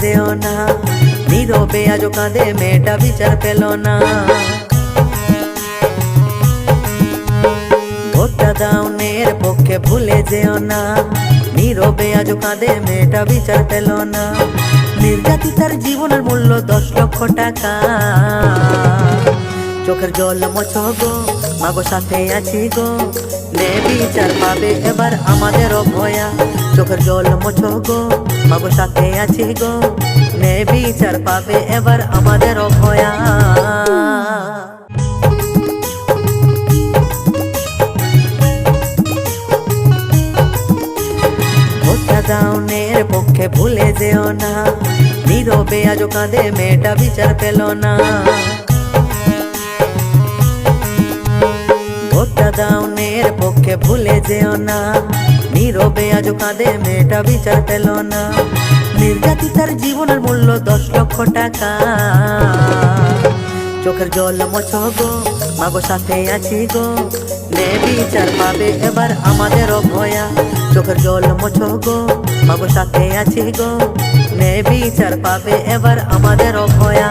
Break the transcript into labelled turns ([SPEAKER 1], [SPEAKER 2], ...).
[SPEAKER 1] যেও না, নীরবে আজও কাঁদে মেয়েটা বিচার পেল না। ভোটটা দাউনের পক্ষে ভুলে যেও না, নীরবে আজও কাঁদে মেয়েটা বিচার পেল না। নির্যাতিতার জীবনের মূল্য 10 লক্ষ টাকা। চোখের জল মোছো গো, মাগো সাথে আছি গো, নে বিচার পাবে এবার আমাদের ভয়া। চোখের জল মোছো গো, মাগো সাথে আছি গো, নে বিচার পাবে এবার আমাদের ভয়া। ভোটটা দাউনের পক্ষে ভুলে যেও না, নীরবে আজও কাঁদে মেয়েটা বিচার পেল না। ভোটটা দাউনের পক্ষে ভুলে যেও না, নীরবে আজও কাঁদে মেয়েটা বিচার পেল না। নির্যাতিতার জীবনের মূল্য 10 লক্ষ টাকা। চোখের জল মোছো গো, মাগো সাথে আছি গো, নে বিচার পাবে এবার আমাদের ভয়া। চোখের জল মোছো গো, মাগো সাথে আছি গো, নে বিচার পাবে এবার আমাদের ভয়া।